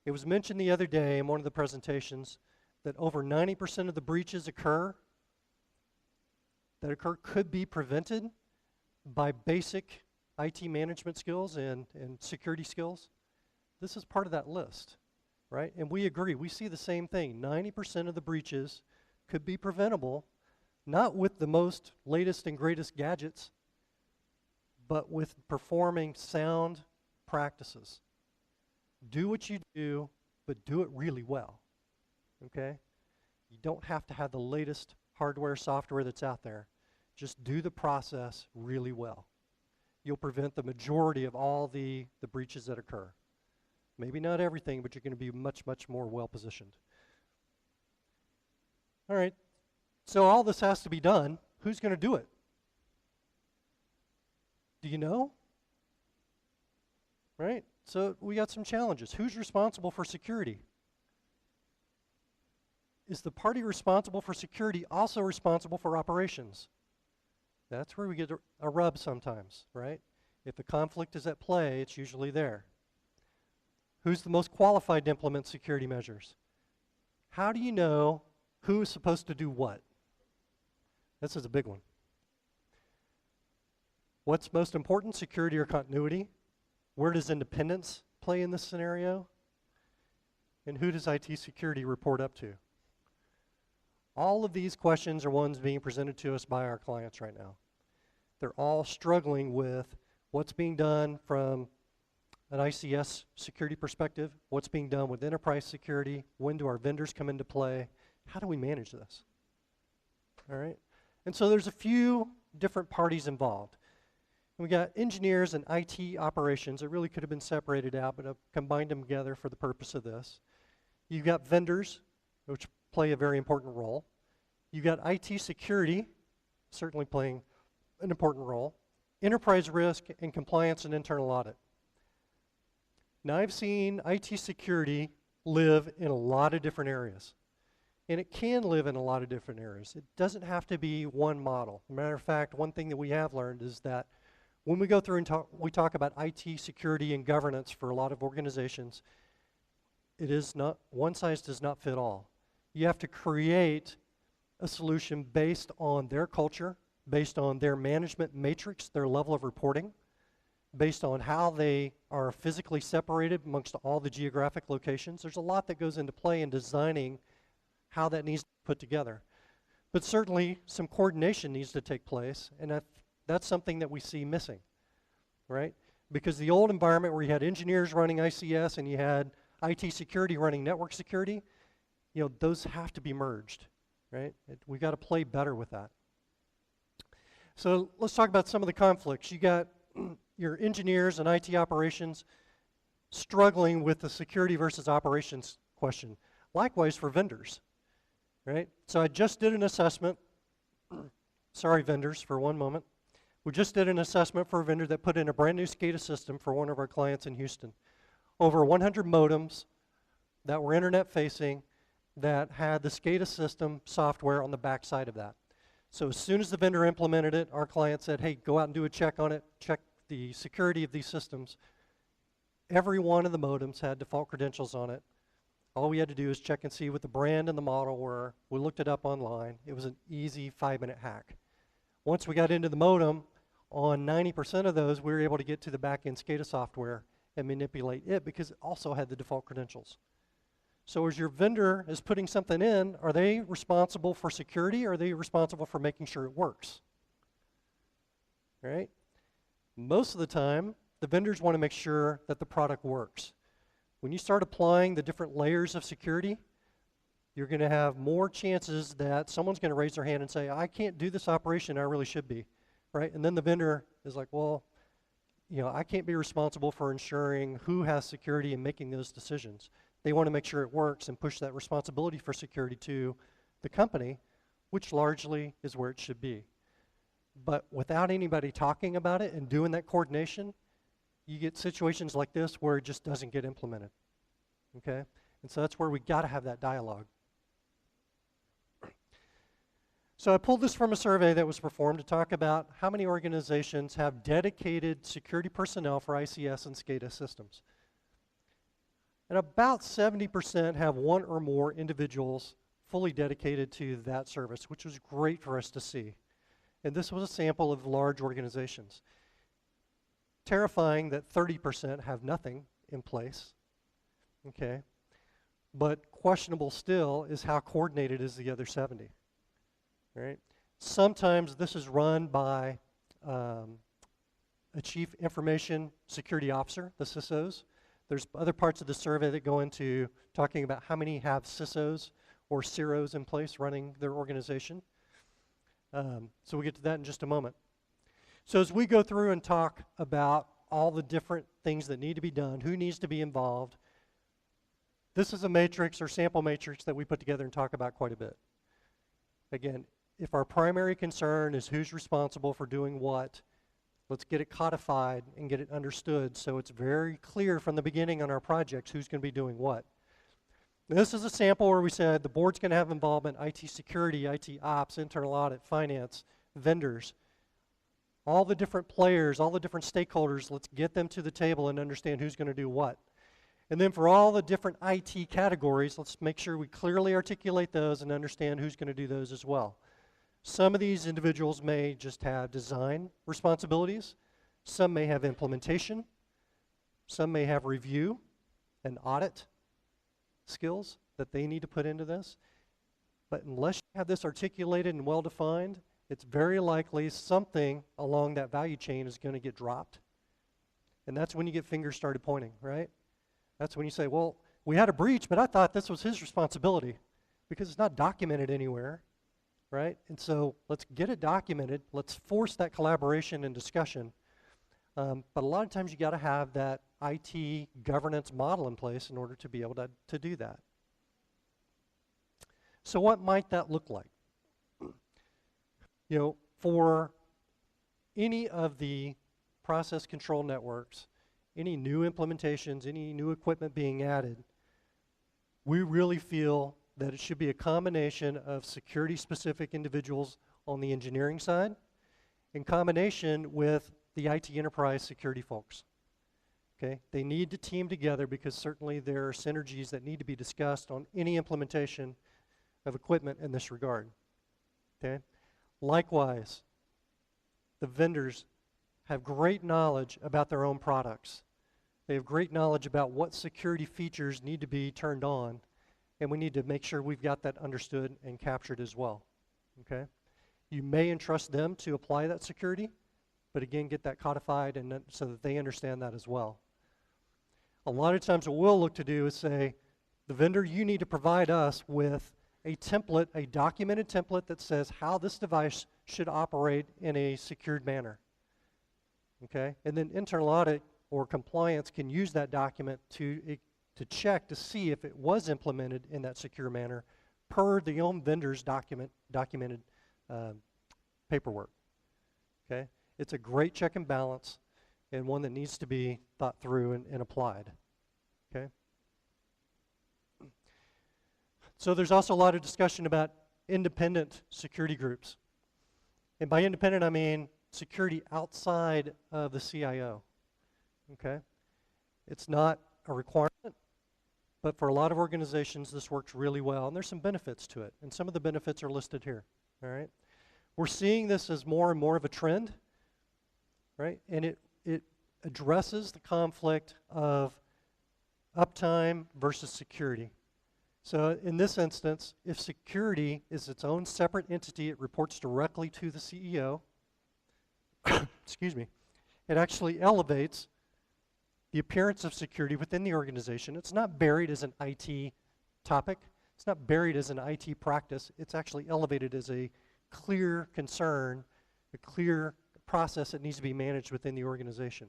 It was mentioned the other day in one of the presentations that over 90% of the breaches could be prevented by basic IT management skills and security skills. This is part of that list, right? And we agree, we see the same thing. 90% of the breaches could be preventable, not with the most latest and greatest gadgets, but with performing sound practices. Do what you do, but do it really well, okay? You don't have to have the latest hardware, software that's out there. Just do the process really well. You'll prevent the majority of all the breaches that occur. Maybe not everything, but you're going to be much, much more well-positioned. All right, so all this has to be done. Who's going to do it? Do you know? Right? So we got some challenges. Who's responsible for security? Is the party responsible for security also responsible for operations? That's where we get a rub sometimes, right? If the conflict is at play, it's usually there. Who's the most qualified to implement security measures? How do you know who is supposed to do what? This is a big one. What's most important, security or continuity? Where does independence play in this scenario? And who does IT security report up to? All of these questions are ones being presented to us by our clients right now. They're all struggling with what's being done from an ICS security perspective, what's being done with enterprise security, when do our vendors come into play, how do we manage this? All right? And so there's a few different parties involved. We got engineers and IT operations. It really could have been separated out, but I've combined them together for the purpose of this. You've got vendors, which play a very important role. You've got IT security, certainly playing an important role. Enterprise risk and compliance and internal audit. Now I've seen IT security live in a lot of different areas. And it can live in a lot of different areas. It doesn't have to be one model. As a matter of fact, one thing that we have learned is that when we go through and we talk about IT security and governance for a lot of organizations, it is not, one size does not fit all. You have to create a solution based on their culture, based on their management matrix, their level of reporting, based on how they are physically separated amongst all the geographic locations. There's a lot that goes into play in designing how that needs to be put together. But certainly some coordination needs to take place, and that's something that we see missing, right? Because the old environment where you had engineers running ICS and you had IT security running network security, you know, those have to be merged, right? We got to play better with that. So let's talk about some of the conflicts. You got your engineers and IT operations struggling with the security versus operations question. Likewise for vendors, right? So I just did an assessment. Sorry, vendors, for one moment. We just did an assessment for a vendor that put in a brand new SCADA system for one of our clients in Houston. Over 100 modems that were internet facing that had the SCADA system software on the back side of that. So as soon as the vendor implemented it, our client said, hey, go out and do a check on it, check the security of these systems. Every one of the modems had default credentials on it. All we had to do is check and see what the brand and the model were. We looked it up online. It was an easy 5-minute hack. Once we got into the modem, on 90% of those, we were able to get to the back-end SCADA software and manipulate it because it also had the default credentials. So as your vendor is putting something in, are they responsible for security or are they responsible for making sure it works? Right? Most of the time, the vendors want to make sure that the product works. When you start applying the different layers of security, you're going to have more chances that someone's going to raise their hand and say, I can't do this operation, I really should be. Right? And then the vendor is like, well, you know, I can't be responsible for ensuring who has security and making those decisions. They want to make sure it works and push that responsibility for security to the company, which largely is where it should be. But without anybody talking about it and doing that coordination, you get situations like this where it just doesn't get implemented, okay? And so that's where we got to have that dialogue. So I pulled this from a survey that was performed to talk about how many organizations have dedicated security personnel for ICS and SCADA systems. And about 70% have one or more individuals fully dedicated to that service, which was great for us to see. And this was a sample of large organizations. Terrifying that 30% have nothing in place, okay? But questionable still is how coordinated is the other 70, right? Sometimes this is run by a Chief Information Security Officer, the CISOs. There's other parts of the survey that go into talking about how many have CISOs or CIROs in place running their organization. So we get to that in just a moment. So as we go through and talk about all the different things that need to be done, who needs to be involved, this is a matrix or sample matrix that we put together and talk about quite a bit. Again, if our primary concern is who's responsible for doing what, let's get it codified and get it understood so it's very clear from the beginning on our projects who's going to be doing what. Now, this is a sample where we said the board's going to have involvement, IT security, IT ops, internal audit, finance, vendors, all the different players, all the different stakeholders, let's get them to the table and understand who's going to do what. And then for all the different IT categories, let's make sure we clearly articulate those and understand who's going to do those as well. Some of these individuals may just have design responsibilities. Some may have implementation. Some may have review and audit skills that they need to put into this. But unless you have this articulated and well-defined, it's very likely something along that value chain is going to get dropped. And that's when you get fingers started pointing, right? That's when you say, well, we had a breach, but I thought this was his responsibility because it's not documented anywhere, right? And so let's get it documented. Let's force that collaboration and discussion. But a lot of times you got to have that IT governance model in place in order to be able to do that. So what might that look like? You know, for any of the process control networks, any new implementations, any new equipment being added, we really feel that it should be a combination of security-specific individuals on the engineering side in combination with the IT enterprise security folks. Okay? They need to team together because certainly there are synergies that need to be discussed on any implementation of equipment in this regard. Okay? Likewise, the vendors have great knowledge about their own products. They have great knowledge about what security features need to be turned on, and we need to make sure we've got that understood and captured as well. Okay? You may entrust them to apply that security, but again, get that codified and so that they understand that as well. A lot of times what we'll look to do is say, the vendor, you need to provide us with a template, a documented template that says how this device should operate in a secured manner. Okay? And then internal audit or compliance can use that document to check to see if it was implemented in that secure manner per the own vendor's documented paperwork. Okay? It's a great check and balance and one that needs to be thought through and applied. Okay? So there's also a lot of discussion about independent security groups. And by independent, I mean security outside of the CIO. Okay? It's not a requirement, but for a lot of organizations, this works really well, and there's some benefits to it, and some of the benefits are listed here. All right? We're seeing this as more and more of a trend, right? And it addresses the conflict of uptime versus security. So in this instance, if security is its own separate entity, it reports directly to the CEO, excuse me, it actually elevates the appearance of security within the organization. It's not buried as an IT topic. It's not buried as an IT practice. It's actually elevated as a clear concern, a clear process that needs to be managed within the organization.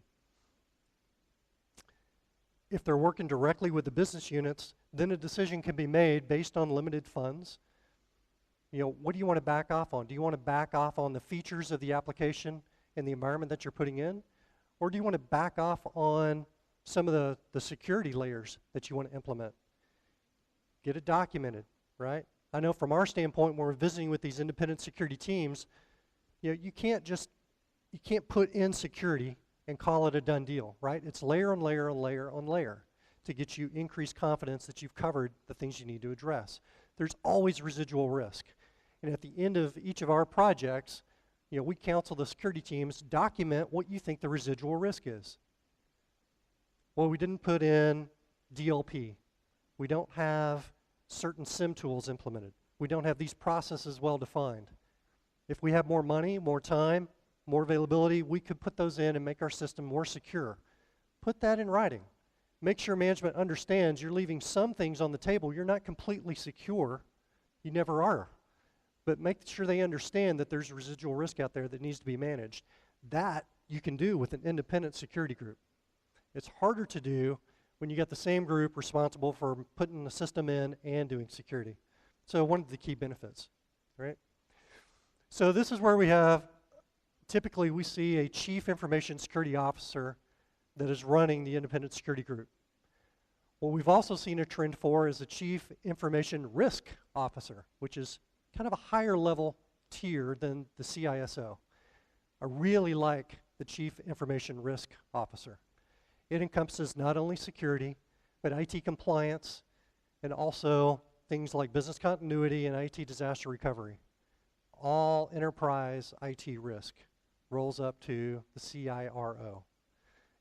If they're working directly with the business units, then a decision can be made based on limited funds. You know, what do you want to back off on? Do you want to back off on the features of the application and the environment that you're putting in? Or do you want to back off on some of the security layers that you want to implement? Get it documented, right? I know from our standpoint, when we're visiting with these independent security teams, you know, you can't put in security and call it a done deal, right? It's layer on layer on layer on layer. to get you increased confidence that you've covered the things you need to address. There's always residual risk. And at the end of each of our projects, you know, we counsel the security teams, document what you think the residual risk is. Well, we didn't put in DLP. We don't have certain SIM tools implemented. We don't have these processes well defined. If we have more money, more time, more availability, we could put those in and make our system more secure. Put that in writing. Make sure management understands you're leaving some things on the table. You're not completely secure. You never are. But make sure they understand that there's residual risk out there that needs to be managed. That you can do with an independent security group. It's harder to do when you got the same group responsible for putting the system in and doing security. So one of the key benefits, right? So this is where we have, typically we see a chief information security officer that is running the independent security group. What we've also seen a trend for is a chief information risk officer, which is kind of a higher level tier than the CISO. I really like the chief information risk officer. It encompasses not only security, but IT compliance, and also things like business continuity and IT disaster recovery. All enterprise IT risk rolls up to the CIRO.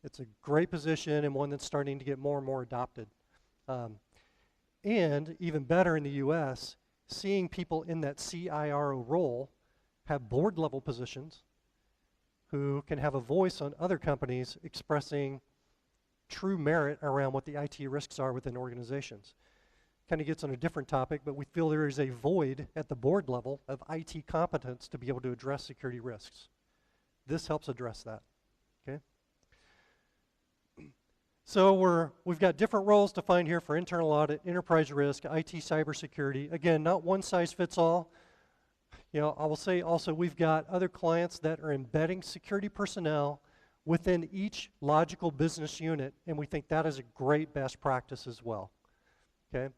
It's a great position and one that's starting to get more and more adopted. And even better in the US, seeing people in that CIRO role have board level positions who can have a voice on other companies expressing true merit around what the IT risks are within organizations. Kind of gets on a different topic, but we feel there is a void at the board level of IT competence to be able to address security risks. This helps address that, okay? So we've got different roles defined here for internal audit, enterprise risk, IT cybersecurity. Again, not one size fits all. You know, I will say also we've got other clients that are embedding security personnel within each logical business unit, and we think that is a great best practice as well, okay?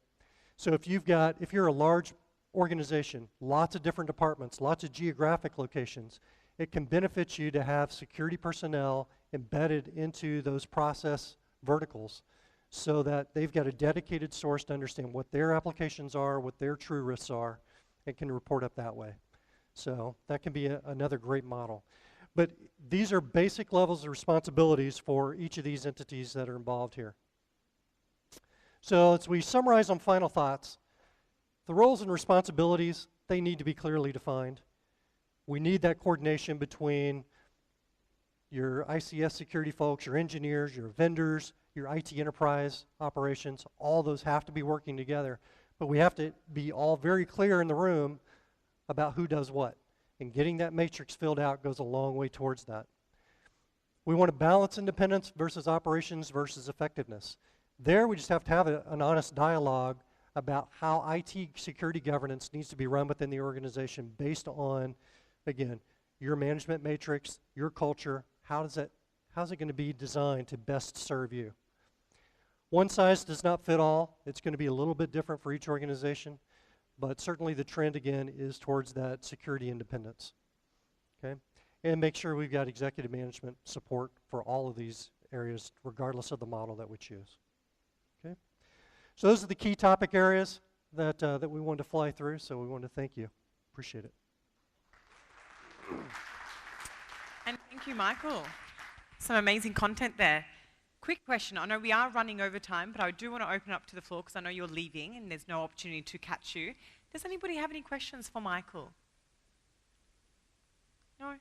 So if you're a large organization, lots of different departments, lots of geographic locations, it can benefit you to have security personnel embedded into those process verticals so that they've got a dedicated source to understand what their applications are, what their true risks are, and can report up that way. So that can be another great model. But these are basic levels of responsibilities for each of these entities that are involved here. So as we summarize on final thoughts, the roles and responsibilities, they need to be clearly defined. We need that coordination between your ICS security folks, your engineers, your vendors, your IT enterprise operations. All those have to be working together. But we have to be all very clear in the room about who does what. And getting that matrix filled out goes a long way towards that. We want to balance independence versus operations versus effectiveness. There we just have to have an honest dialogue about how IT security governance needs to be run within the organization based on, again, your management matrix, your culture, how's it going to be designed to best serve you. One size does not fit all. It's going to be a little bit different for each organization, but certainly the trend again is towards that security independence, okay? And make sure we've got executive management support for all of these areas regardless of the model that we choose, okay? So those are the key topic areas that we wanted to fly through, so we want to thank you. Appreciate it. And thank you, Michael. Some amazing content there. Quick question. I know we are running over time, but I do want to open up to the floor because I know you're leaving and there's no opportunity to catch you. Does anybody have any questions for Michael? No?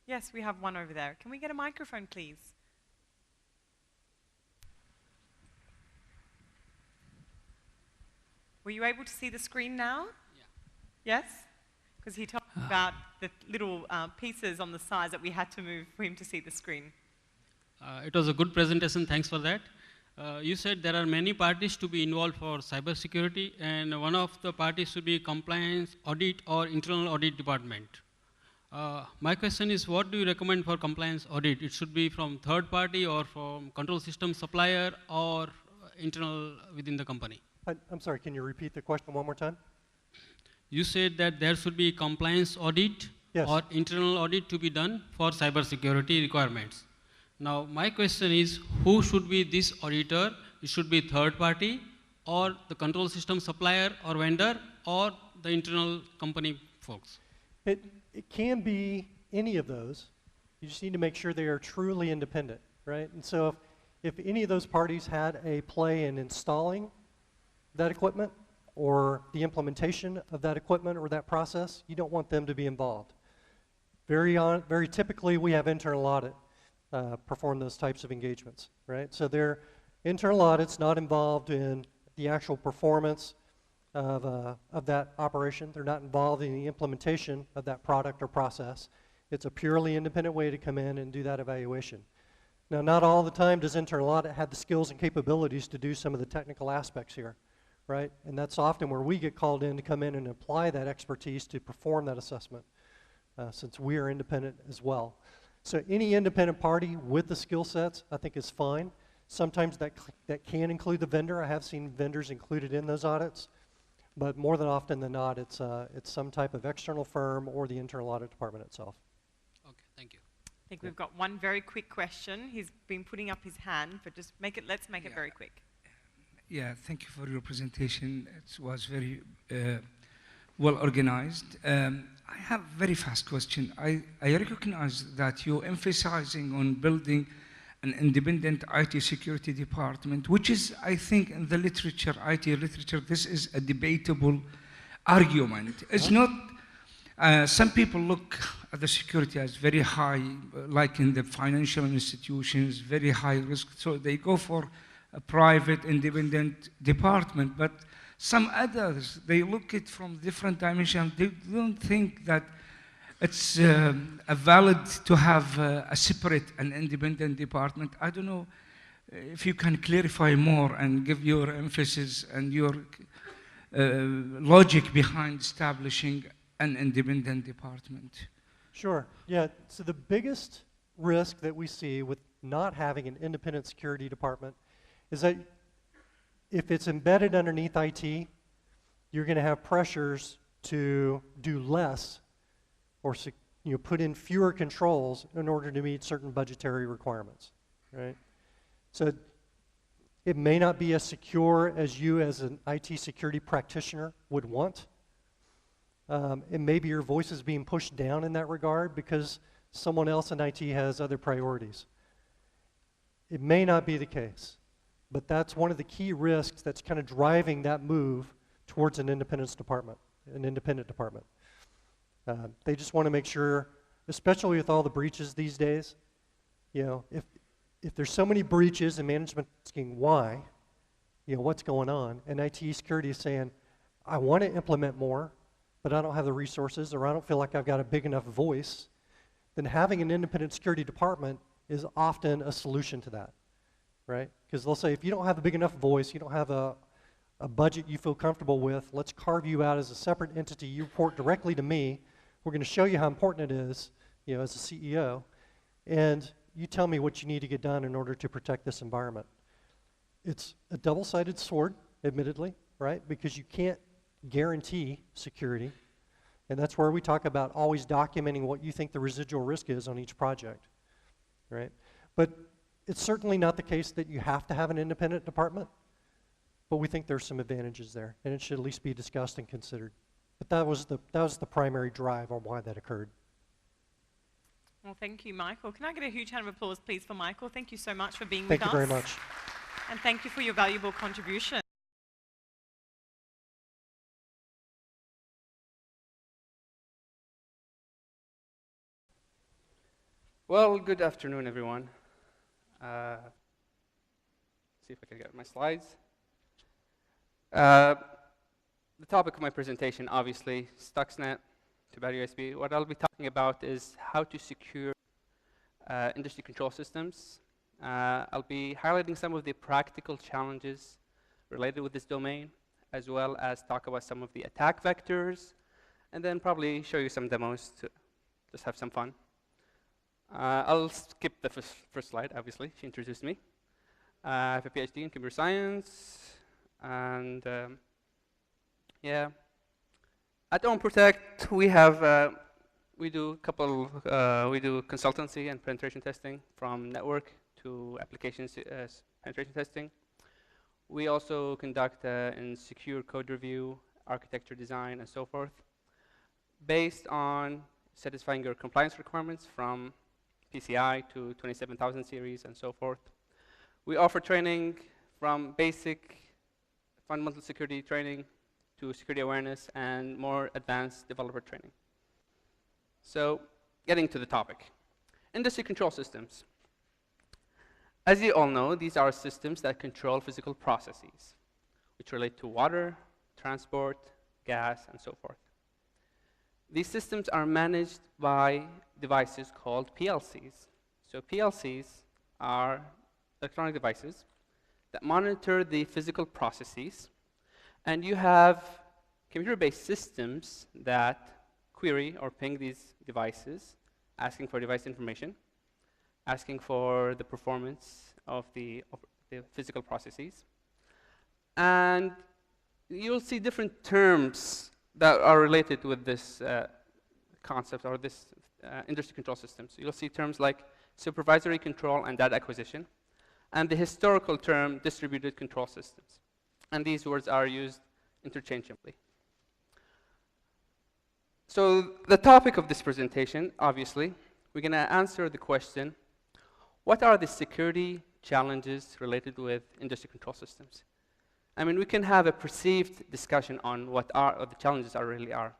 Yes, we have one over there. Can we get a microphone, please? Were you able to see the screen now? Yeah. Yes? Because he talked about the little pieces on the sides that we had to move for him to see the screen. It was a good presentation, thanks for that. You said there are many parties to be involved for cybersecurity, and one of the parties should be compliance, audit, or internal audit department. My question is, what do you recommend for compliance audit? It should be from third party or from control system supplier or internal within the company? I'm sorry, can you repeat the question one more time? You said that there should be compliance audit or internal audit to be done for cybersecurity requirements. Now, my question is, who should be this auditor it should be third party, or the control system supplier or vendor, or the internal company folks? It can be any of those. You just need to make sure they are truly independent, right? And so if any of those parties had a play in installing that equipment or the implementation of that equipment or that process, you don't want them to be involved. Very typically, we have internal audit perform those types of engagements, right? So their internal audit's not involved in the actual performance of that operation. They're not involved in the implementation of that product or process. It's a purely independent way to come in and do that evaluation. Now, not all the time does internal audit have the skills and capabilities to do some of the technical aspects here, right? And that's often where we get called in to come in and apply that expertise to perform that assessment, since we are independent as well. So any independent party with the skill sets, I think, is fine. Sometimes that can include the vendor. I have seen vendors included in those audits, but more than often than not, it's some type of external firm or the internal audit department itself. Okay, thank you. I think we've got one very quick question. He's been putting up his hand, but just let's make it very quick. Yeah, thank you for your presentation. It was very well organized. I have a very fast question. I recognize that you're emphasizing on building an independent IT security department, which is, I think, in the literature, IT literature, this is a debatable argument. It's not, some people look at the security as very high, like in the financial institutions, very high risk, so they go for a private independent department, but some others, they look at it from different dimensions. They don't think that it's valid to have a separate and independent department. I don't know if you can clarify more and give your emphasis and your logic behind establishing an independent department. Sure. Yeah. So the biggest risk that we see with not having an independent security department is that if it's embedded underneath IT, you're going to have pressures to do less or put in fewer controls in order to meet certain budgetary requirements, right? So it may not be as secure as you as an IT security practitioner would want. And maybe your voice is being pushed down in that regard because someone else in IT has other priorities. It may not be the case, but that's one of the key risks that's kind of driving that move towards an independent department. They just want to make sure, especially with all the breaches these days, if there's so many breaches and management asking why, what's going on, and IT security is saying, I want to implement more, but I don't have the resources, or I don't feel like I've got a big enough voice, then having an independent security department is often a solution to that, right? Because they'll say, if you don't have a big enough voice, you don't have a budget you feel comfortable with, let's carve you out as a separate entity. You report directly to me. We're going to show you how important it is, as a CEO, and you tell me what you need to get done in order to protect this environment. It's a double-sided sword, admittedly, right? Because you can't guarantee security, and that's where we talk about always documenting what you think the residual risk is on each project, right? But it's certainly not the case that you have to have an independent department, but we think there's some advantages there, and it should at least be discussed and considered. But that was the primary drive on why that occurred. Well, thank you, Michael. Can I get a huge round of applause, please, for Michael? Thank you so much for being with us. Thank you very much. And thank you for your valuable contribution. Well, good afternoon, everyone. See if I can get my slides. The topic of my presentation, obviously, Stuxnet to BadUSB. What I'll be talking about is how to secure industry control systems. I'll be highlighting some of the practical challenges related with this domain, as well as talk about some of the attack vectors, and then probably show you some demos to just have some fun. I'll skip the first slide, obviously. She introduced me. I have a PhD in computer science, and yeah. At Omprotect, we do consultancy and penetration testing, from network to applications penetration testing. We also conduct in secure code review, architecture design, and so forth, based on satisfying your compliance requirements from PCI to 27000 series and so forth. We offer training from basic fundamental security training to security awareness and more advanced developer training. So, getting to the topic. Industry control systems. As you all know, these are systems that control physical processes, which relate to water, transport, gas, and so forth. These systems are managed by devices called PLCs. So PLCs are electronic devices that monitor the physical processes, and you have computer-based systems that query or ping these devices, asking for device information, asking for the performance of the physical processes. And you'll see different terms that are related with this concept or this industry control systems. You'll see terms like supervisory control and data acquisition, and the historical term distributed control systems. And these words are used interchangeably. So the topic of this presentation, obviously, we're going to answer the question, what are the security challenges related with industry control systems? I mean, we can have a perceived discussion on what the challenges really are.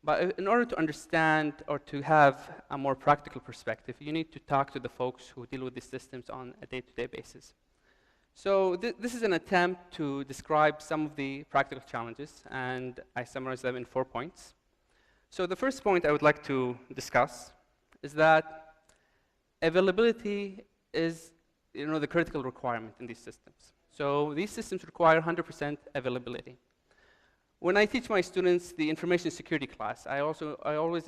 But in order to understand or to have a more practical perspective, you need to talk to the folks who deal with these systems on a day-to-day basis. So this is an attempt to describe some of the practical challenges, and I summarize them in 4 points. So the first point I would like to discuss is that availability is, the critical requirement in these systems. So these systems require 100% availability. When I teach my students the information security class, I always